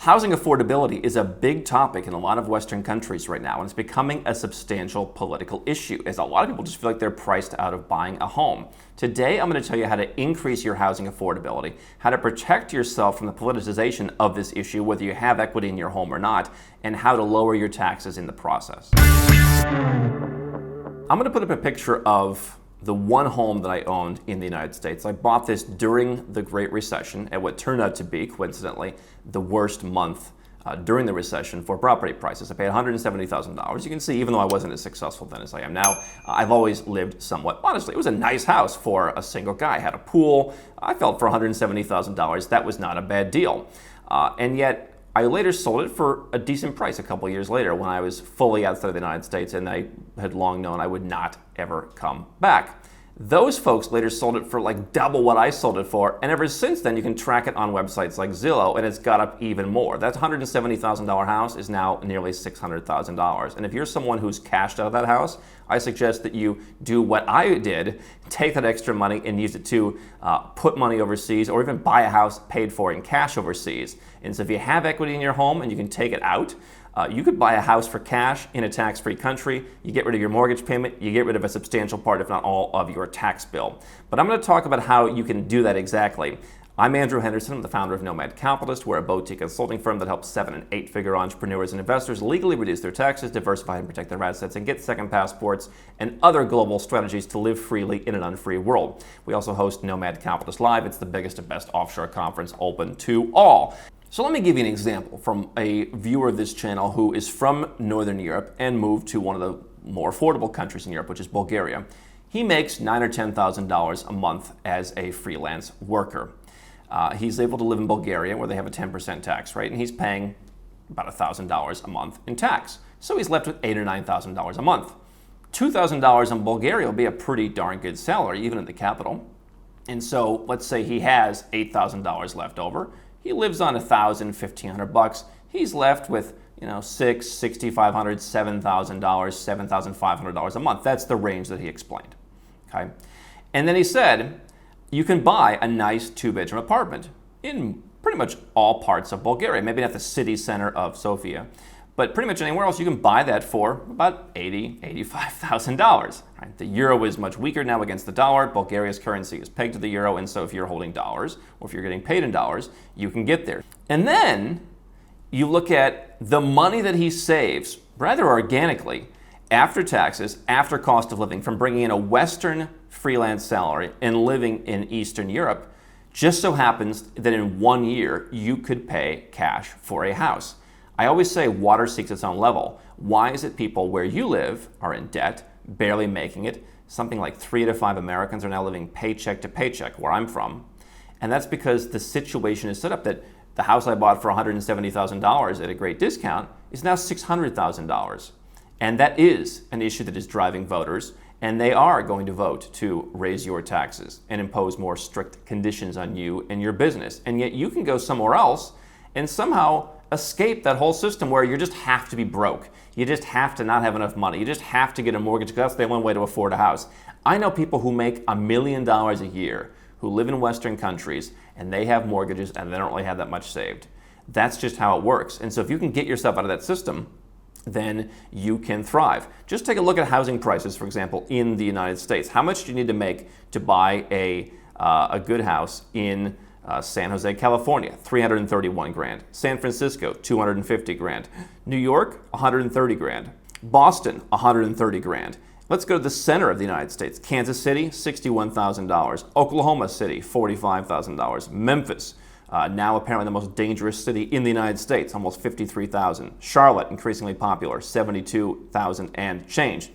Housing affordability is a big topic in a lot of Western countries right now, and it's becoming a substantial political issue, as a lot of people just feel like they're priced out of buying a home. Today, I'm going to tell you how to increase your housing affordability, how to protect yourself from the politicization of this issue, whether you have equity in your home or not, and how to lower your taxes in the process. I'm going to put up a picture of the one home that I owned in the United States. I bought this during the Great Recession at what turned out to be, coincidentally, the worst month during the recession for property prices. I paid $170,000. You can see, even though I wasn't as successful then as I am now, I've always lived somewhat honestly. It was a nice house for a single guy. I had a pool. I felt for $170,000 that was not a bad deal. And yet, I later sold it for a decent price a couple years later when I was fully outside of the United States and I had long known I would not ever come back. Those folks later sold it for like double what I sold it for, and ever since then you can track it on websites like Zillow, and it's got up even more. That $170,000 house is now nearly $600,000. And if you're someone who's cashed out of that house, I suggest that you do what I did, take that extra money and use it to put money overseas or even buy a house paid for in cash overseas. And so if you have equity in your home and you can take it out, you could buy a house for cash in a tax-free country. You get rid of your mortgage payment. You get rid of a substantial part, if not all, of your tax bill. But I'm going to talk about how you can do that exactly. I'm Andrew Henderson. I'm the founder of Nomad Capitalist. We're a boutique consulting firm that helps 7- and 8-figure entrepreneurs and investors legally reduce their taxes, diversify and protect their assets, and get second passports and other global strategies to live freely in an unfree world. We also host Nomad Capitalist Live. It's the biggest and best offshore conference open to all. So let me give you an example from a viewer of this channel who is from Northern Europe and moved to one of the more affordable countries in Europe, which is Bulgaria. He makes $9,000 or $10,000 a month as a freelance worker. He's able to live in Bulgaria where they have a 10% tax rate, and he's paying about $1,000 a month in tax. So he's left with $8,000 or $9,000 a month. $2,000 in Bulgaria will be a pretty darn good salary, even in the capital. And so let's say he has $8,000 left over. He lives on $1,000, $1,500. He's left with, $6,000, $6,500, $7,000, $7,500 a month. That's the range that he explained. Okay, and then he said, you can buy a nice 2-bedroom apartment in pretty much all parts of Bulgaria. Maybe not the city center of Sofia, but pretty much anywhere else you can buy that for about $80,000, $85,000. Right? The euro is much weaker now against the dollar. Bulgaria's currency is pegged to the euro, and so if you're holding dollars or if you're getting paid in dollars, you can get there. And then you look at the money that he saves rather organically after taxes, after cost of living, from bringing in a Western freelance salary and living in Eastern Europe. Just so happens that in 1 year you could pay cash for a house. I always say water seeks its own level. Why is it people where you live are in debt, barely making it? Something like 3 to 5 Americans are now living paycheck to paycheck where I'm from. And that's because the situation is set up that the house I bought for $170,000 at a great discount is now $600,000. And that is an issue that is driving voters, and they are going to vote to raise your taxes and impose more strict conditions on you and your business. And yet you can go somewhere else and somehow escape that whole system where you just have to be broke. You just have to not have enough money. You just have to get a mortgage because that's the only way to afford a house. I know people who make $1 million a year who live in Western countries and they have mortgages and they don't really have that much saved. That's just how it works. And so if you can get yourself out of that system, then you can thrive. Just take a look at housing prices, for example, in the United States. How much do you need to make to buy a good house in San Jose, California? $331,000. San Francisco, $250,000. New York, $130,000. Boston, $130,000. Let's go to the center of the United States. Kansas City, $61,000. Oklahoma City, $45,000. Memphis, now apparently the most dangerous city in the United States, almost $53,000. Charlotte, increasingly popular, $72,000 and change.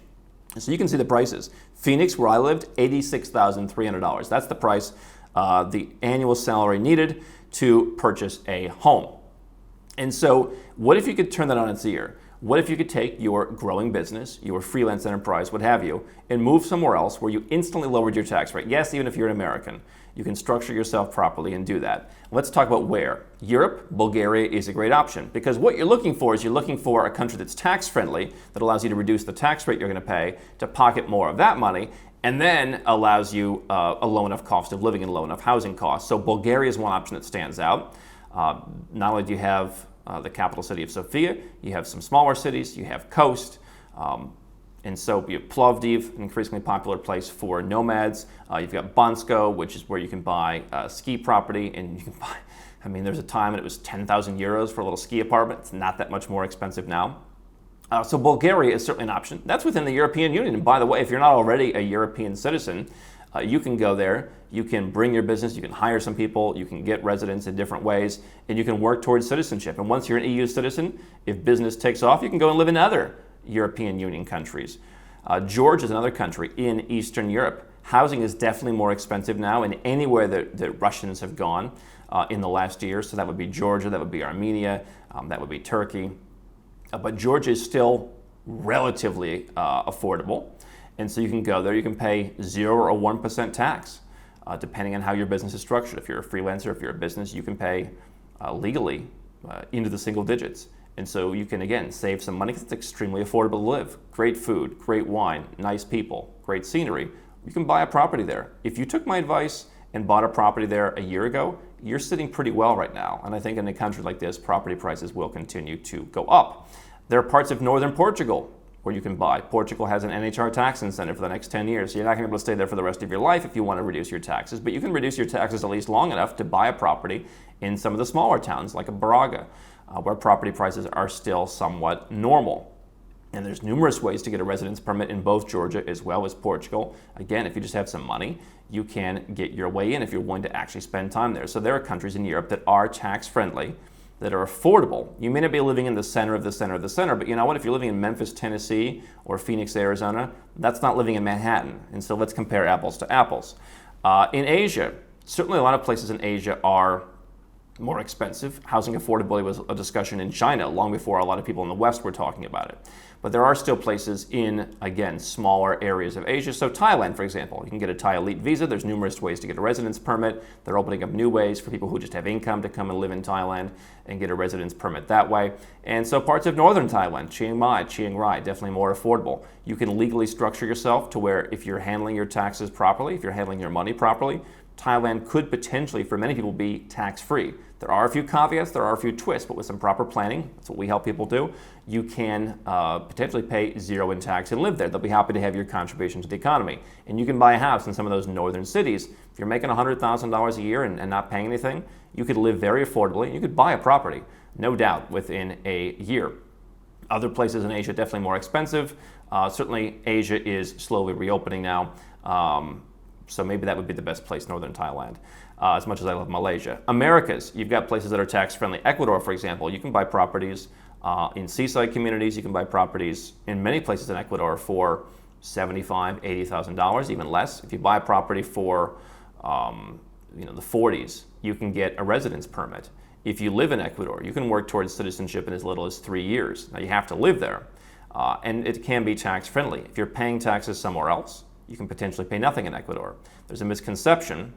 So you can see the prices. Phoenix, where I lived, $86,300. That's the price, the annual salary needed to purchase a home. And so what if you could turn that on its ear? What if you could take your growing business, your freelance enterprise, what have you, and move somewhere else where you instantly lowered your tax rate? Yes, even if you're an American, you can structure yourself properly and do that. Let's talk about where. Europe, Bulgaria is a great option because what you're looking for is you're looking for a country that's tax friendly, that allows you to reduce the tax rate you're going to pay, to pocket more of that money, and then allows you a low enough cost of living and low enough housing costs. So Bulgaria is one option that stands out. Not only do you have the capital city of Sofia. You have some smaller cities. You have coast. And so you have Plovdiv, an increasingly popular place for nomads. You've got Bansko, which is where you can buy ski property, and you can buy, there's a time when it was 10,000 euros for a little ski apartment. It's not that much more expensive now. So Bulgaria is certainly an option. That's within the European Union. And by the way, if you're not already a European citizen, you can go there, you can bring your business, you can hire some people, you can get residence in different ways, and you can work towards citizenship. And once you're an EU citizen, if business takes off, you can go and live in other European Union countries. Georgia is another country in Eastern Europe. Housing is definitely more expensive now in anywhere that Russians have gone in the last year. So that would be Georgia, that would be Armenia, that would be Turkey. But Georgia is still relatively affordable. And so you can go there, you can pay 0 or 1% tax, depending on how your business is structured. If you're a freelancer, if you're a business, you can pay legally into the single digits. And so you can, again, save some money because it's extremely affordable to live. Great food, great wine, nice people, great scenery. You can buy a property there. If you took my advice and bought a property there a year ago, you're sitting pretty well right now. And I think in a country like this, property prices will continue to go up. There are parts of northern Portugal where you can buy. Portugal has an NHR tax incentive for the next 10 years. So you're not going to be able to stay there for the rest of your life if you want to reduce your taxes. But you can reduce your taxes at least long enough to buy a property in some of the smaller towns like Braga, where property prices are still somewhat normal. And there's numerous ways to get a residence permit in both Georgia as well as Portugal. Again, if you just have some money, you can get your way in if you're willing to actually spend time there. So there are countries in Europe that are tax-friendly, that are affordable. You may not be living in the center of the center of the center, but you know what? If you're living in Memphis, Tennessee, or Phoenix, Arizona, that's not living in Manhattan. And so let's compare apples to apples. In Asia, certainly a lot of places in Asia are more expensive. Housing affordability was a discussion in China long before a lot of people in the West were talking about it. But there are still places in, again, smaller areas of Asia. So Thailand, for example, you can get a Thai elite visa. There's numerous ways to get a residence permit. They're opening up new ways for people who just have income to come and live in Thailand and get a residence permit that way. And so parts of northern Thailand, Chiang Mai, Chiang Rai, definitely more affordable. You can legally structure yourself to where if you're handling your taxes properly, if you're handling your money properly, Thailand could potentially, for many people, be tax-free. There are a few caveats, there are a few twists, but with some proper planning, that's what we help people do, you can potentially pay 0 in tax and live there. They'll be happy to have your contribution to the economy. And you can buy a house in some of those northern cities. If you're making $100,000 a year and not paying anything, you could live very affordably, and you could buy a property, no doubt, within a year. Other places in Asia, definitely more expensive. Certainly, Asia is slowly reopening now. So maybe that would be the best place, northern Thailand, as much as I love Malaysia. Americas, you've got places that are tax-friendly. Ecuador, for example, you can buy properties in seaside communities. You can buy properties in many places in Ecuador for $75,000, $80,000, even less. If you buy a property for the 40s, you can get a residence permit. If you live in Ecuador, you can work towards citizenship in as little as 3 years. Now, you have to live there, and it can be tax-friendly. If you're paying taxes somewhere else, you can potentially pay nothing in Ecuador. There's a misconception,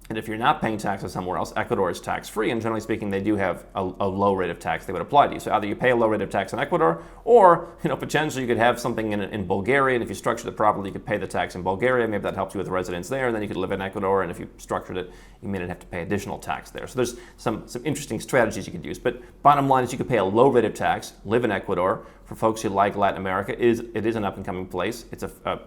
and if you're not paying taxes somewhere else, Ecuador is tax-free, and generally speaking, they do have a low rate of tax they would apply to you. So either you pay a low rate of tax in Ecuador, or potentially you could have something in Bulgaria, and if you structured it properly, you could pay the tax in Bulgaria. Maybe that helps you with residence there, and then you could live in Ecuador, and if you structured it, you may not have to pay additional tax there. So there's some interesting strategies you could use, but bottom line is you could pay a low rate of tax, live in Ecuador. For folks who like Latin America, it is an up-and-coming place. It's a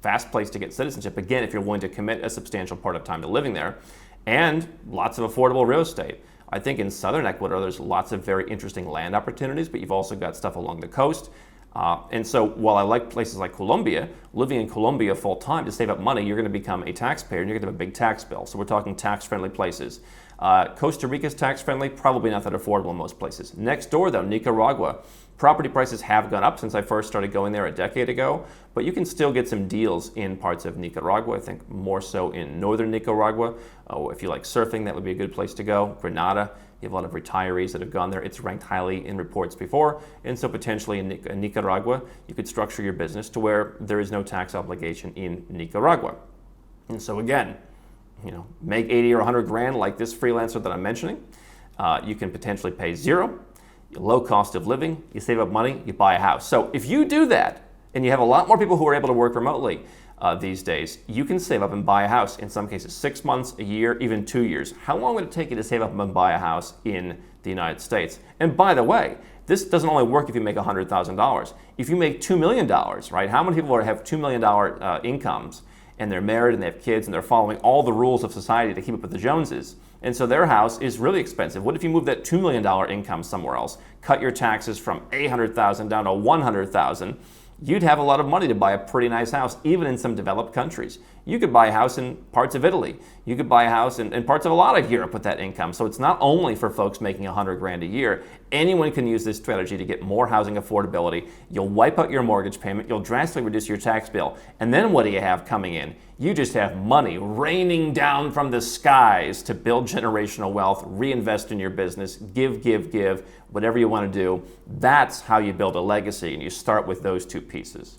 fast place to get citizenship, again, if you're willing to commit a substantial part of time to living there, and lots of affordable real estate. I think in southern Ecuador, there's lots of very interesting land opportunities, but you've also got stuff along the coast. And so while I like places like Colombia, living in Colombia full time to save up money, you're going to become a taxpayer and you're going to have a big tax bill. So we're talking tax-friendly places. Costa Rica's tax-friendly, probably not that affordable in most places. Next door, though, Nicaragua. Property prices have gone up since I first started going there a decade ago, but you can still get some deals in parts of Nicaragua. I think more so in northern Nicaragua. If you like surfing, that would be a good place to go. Grenada, you have a lot of retirees that have gone there. It's ranked highly in reports before, and so potentially in Nicaragua, you could structure your business to where there is no tax obligation in Nicaragua. And so again, make 80 or 100 grand like this freelancer that I'm mentioning. You can potentially pay 0. Low cost of living, you save up money, you buy a house. So if you do that, and you have a lot more people who are able to work remotely these days, you can save up and buy a house in some cases 6 months, a year, even 2 years. How long would it take you to save up and buy a house in the United States. And by the way, this doesn't only work if you make $100,000. If you make $2 million, right? How many people have $2 million incomes and they're married and they have kids and they're following all the rules of society to keep up with the Joneses? And so their house is really expensive. What if you move that $2 million income somewhere else, cut your taxes from $800,000 down to $100,000? You'd have a lot of money to buy a pretty nice house, even in some developed countries. You could buy a house in parts of Italy. You could buy a house in parts of a lot of Europe with that income. So it's not only for folks making $100,000 a year. Anyone can use this strategy to get more housing affordability. You'll wipe out your mortgage payment. You'll drastically reduce your tax bill. And then what do you have coming in? You just have money raining down from the skies to build generational wealth, reinvest in your business, give, whatever you want to do. That's how you build a legacy, and you start with those two pieces.